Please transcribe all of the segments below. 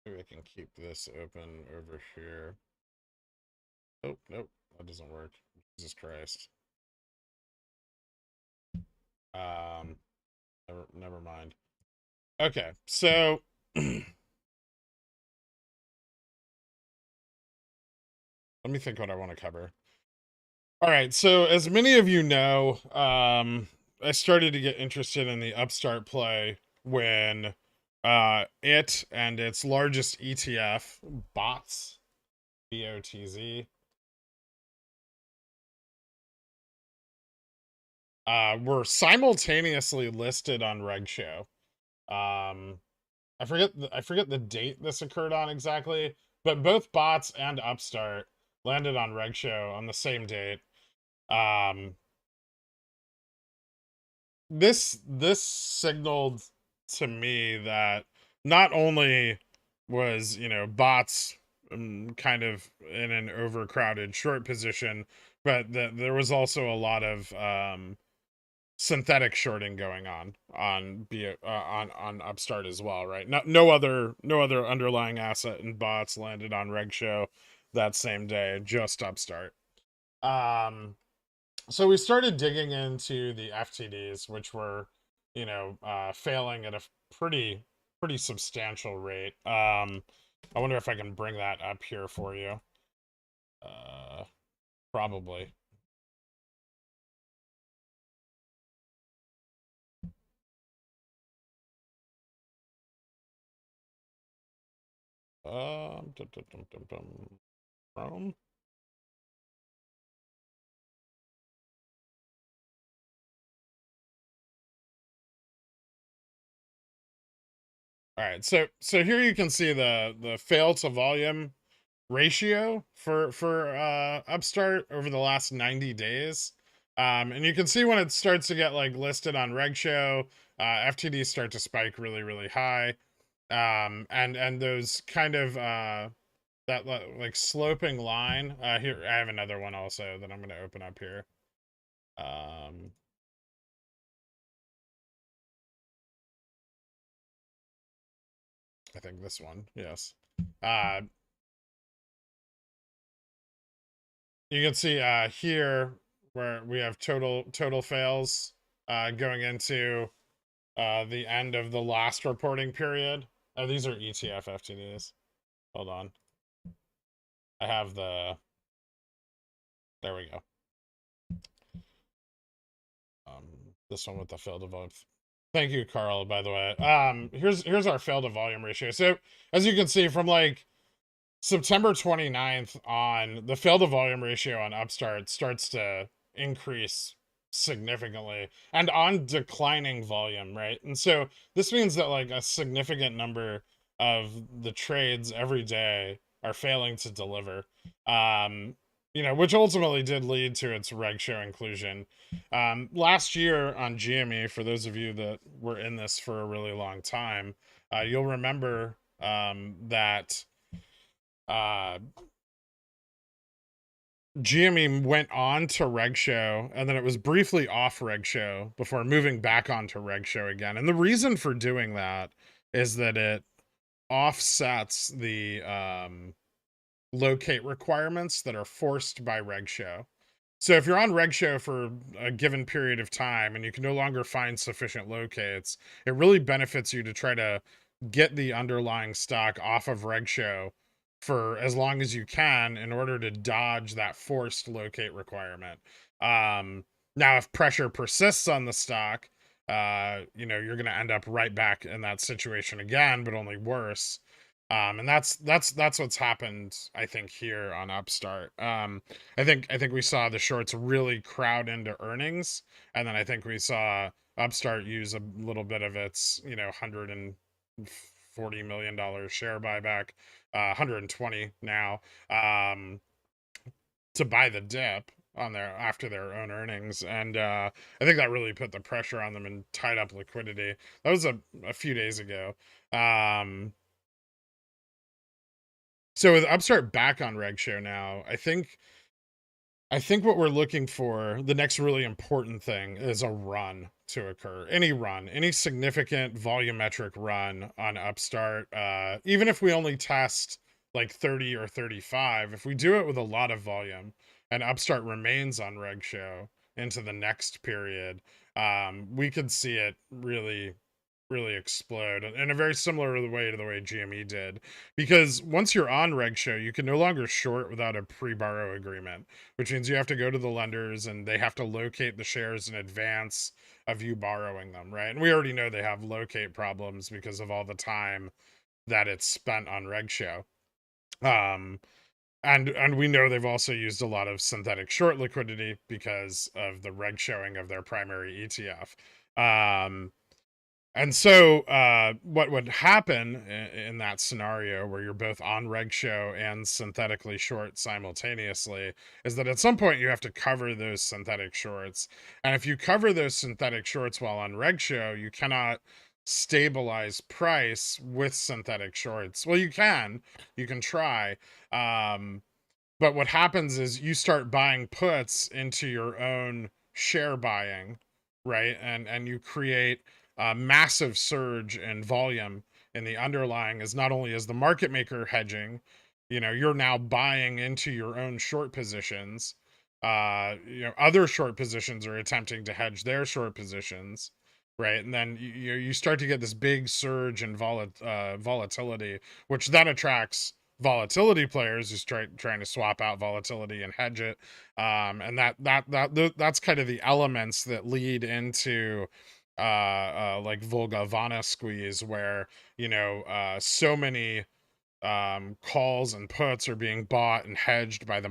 Maybe I can keep this open over here. Oh, nope, that doesn't work. Jesus Christ. Never mind. Okay, so let me think what I want to cover. All right, so as many of you know, I started to get interested in the upstart play when it and its largest ETF, BOTZ, BOTZ, were simultaneously listed on RegShow. I forget the date this occurred on exactly, but both bots and Upstart landed on RegShow on the same date. Um, this signaled to me that not only was bots kind of in an overcrowded short position, but that there was also a lot of synthetic shorting going on Upstart as well, right? No other underlying asset and bots landed on RegShow that same day, just Upstart. Um, so we started digging into the FTDs, which were, failing at a pretty substantial rate. I wonder if I can bring that up here for you. Uh, Probably. Chrome. All right, so here you can see the fail to volume ratio for Upstart over the last 90 days. And you can see when it starts to get like listed on RegShow, FTDs start to spike really high. And those kind of that like sloping line. Here I have another one also that I'm going to open up here. I think this one, yes. Uh, you can see here where we have total fails going into the end of the last reporting period. Oh, these are ETF FTDs. Hold on. I have there we go. Um, this one with the fail to volume. Thank you, Carl, by the way. Here's our fail to volume ratio. So as you can see from like September 29th on, the fail to volume ratio on Upstart starts to increase significantly and on declining volume, right? And so this means that like a significant number of the trades every day are failing to deliver. Which ultimately did lead to its reg show inclusion. Last year on GME, for those of you that were in this for a really long time, you'll remember that uh, GME went on to RegShow and then it was briefly off RegShow before moving back onto RegShow again. And the reason for doing that is that it offsets the locate requirements that are forced by RegShow. So if you're on RegShow for a given period of time and you can no longer find sufficient locates, it really benefits you to try to get the underlying stock off of RegShow for as long as you can in order to dodge that forced locate requirement. Now, if pressure persists on the stock, you're going to end up right back in that situation again, but only worse. And that's what's happened, I think, here on Upstart. I think we saw the shorts really crowd into earnings, and then I think we saw Upstart use a little bit of its $140 million share buyback, 120 now, to buy the dip on their after their own earnings, and I think that really put the pressure on them and tied up liquidity. That was a few days ago. So with Upstart back on RegShow now, I think I think what we're looking for, the next really important thing, is a run to occur. Any run, any significant volumetric run on Upstart. Even if we only test like 30 or 35, if we do it with a lot of volume and Upstart remains on Reg Show into the next period, we could see it really explode in a very similar way to the way GME did. Because once you're on Reg Show, you can no longer short without a pre-borrow agreement, which means you have to go to the lenders and they have to locate the shares in advance of you borrowing them, right? And we already know they have locate problems because of all the time that it's spent on Reg Show. And we know they've also used a lot of synthetic short liquidity because of the reg showing of their primary ETF. And so, what would happen in that scenario where you're both on reg show and synthetically short simultaneously is that at some point you have to cover those synthetic shorts. And if you cover those synthetic shorts while on reg show, you cannot stabilize price with synthetic shorts. Well, you can try. But what happens is you start buying puts into your own share buying, right? And you create a massive surge in volume in the underlying, is not only is the market maker hedging, you're now buying into your own short positions. Other short positions are attempting to hedge their short positions, right? And then you start to get this big surge in volatility, which then attracts volatility players who's trying to swap out volatility and hedge it. And that's kind of the elements that lead into like Volga Vana squeeze, where so many calls and puts are being bought and hedged by the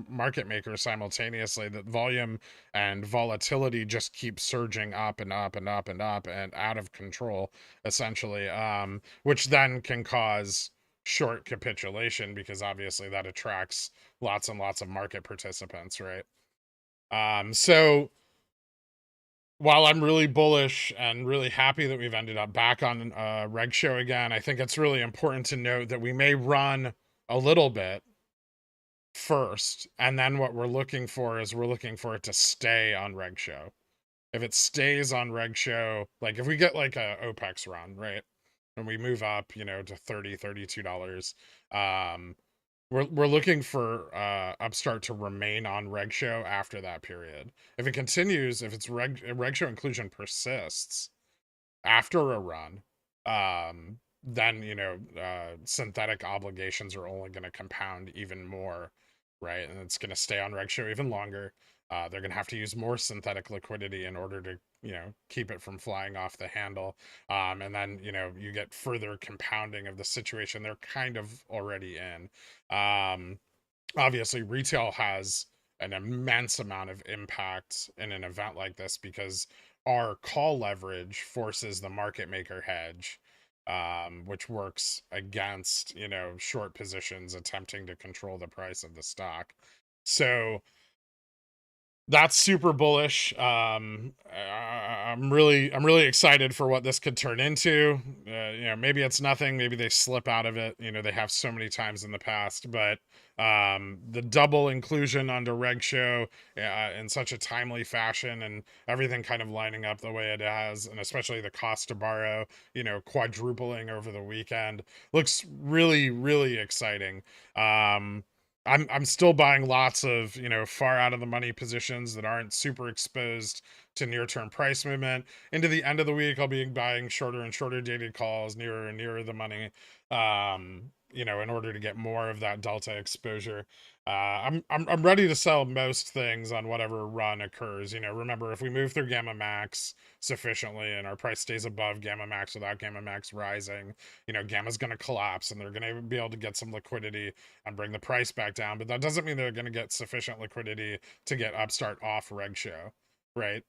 market maker simultaneously, that volume and volatility just keep surging up and up and up and up and out of control, essentially, which then can cause short capitulation, because obviously that attracts lots and lots of market participants, right? So while I'm really bullish and really happy that we've ended up back on Reg Show again, I think it's really important to note that we may run a little bit first, and then what we're looking for is we're looking for it to stay on Reg Show. If it stays on Reg Show, like if we get like a OPEX run, right, and we move up, to $32, we're looking for Upstart to remain on Reg Show after that period. If it continues, if its Reg Show inclusion persists after a run, then synthetic obligations are only going to compound even more, right? And it's going to stay on Reg Show even longer. They're going to have to use more synthetic liquidity in order to keep it from flying off the handle. And then you get further compounding of the situation they're kind of already in. Obviously, retail has an immense amount of impact in an event like this, because our call leverage forces the market maker hedge, which works against short positions attempting to control the price of the stock. So that's super bullish. I'm really excited for what this could turn into. Maybe it's nothing. Maybe they slip out of it. They have so many times in the past, but the double inclusion onto Reg Show in such a timely fashion, and everything kind of lining up the way it has, and especially the cost to borrow, quadrupling over the weekend, looks really exciting. I'm still buying lots of, far out of the money positions that aren't super exposed to near-term price movement. Into the end of the week, I'll be buying shorter and shorter dated calls nearer and nearer the money, in order to get more of that delta exposure. I'm ready to sell most things on whatever run occurs. Remember, if we move through Gamma Max sufficiently and our price stays above Gamma Max without Gamma Max rising, Gamma's going to collapse and they're going to be able to get some liquidity and bring the price back down. But that doesn't mean they're going to get sufficient liquidity to get Upstart off Reg Show, right?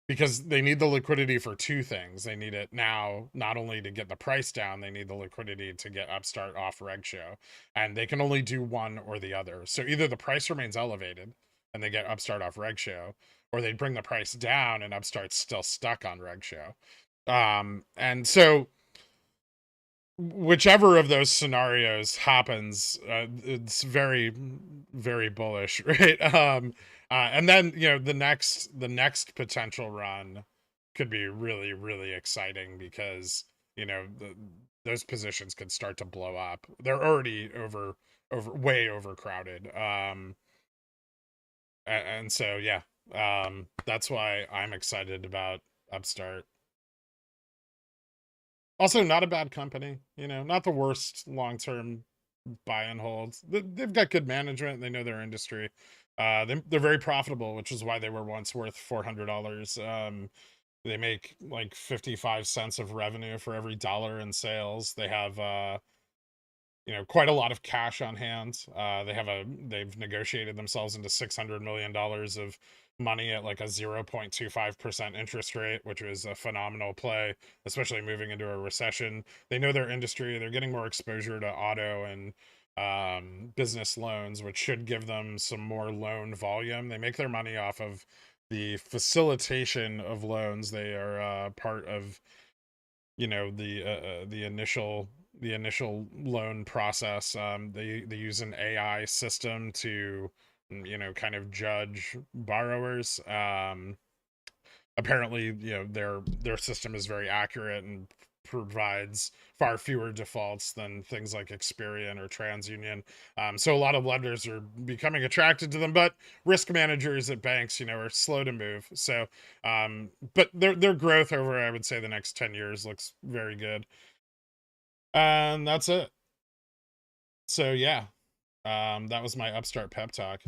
Because they need the liquidity for two things. They need it now, not only to get the price down, they need the liquidity to get Upstart off Reg Show. And they can only do one or the other. So either the price remains elevated and they get Upstart off Reg Show, or they bring the price down and Upstart's still stuck on Reg Show. And so whichever of those scenarios happens, it's very, very bullish, right? And then the next potential run could be really, really exciting because those positions could start to blow up. They're already way overcrowded. And so yeah, that's why I'm excited about Upstart. Also, not a bad company, not the worst long-term buy and holds. They've got good management. They know their industry. They're very profitable, which is why they were once worth $400. They make like 55 cents of revenue for every dollar in sales. They have quite a lot of cash on hand. They've negotiated themselves into $600 million of money at like a 0.25% interest rate, which was a phenomenal play, especially moving into a recession. They know their industry. They're getting more exposure to auto and business loans, which should give them some more loan volume. They make their money off of the facilitation of loans. They are part of the initial loan process. They use an AI system to kind of judge borrowers. Apparently, their system is very accurate and provides far fewer defaults than things like Experian or TransUnion. So a lot of lenders are becoming attracted to them, but risk managers at banks, are slow to move. So, but their growth over, I would say, the next 10 years looks very good. And that's it. So yeah, that was my Upstart pep talk.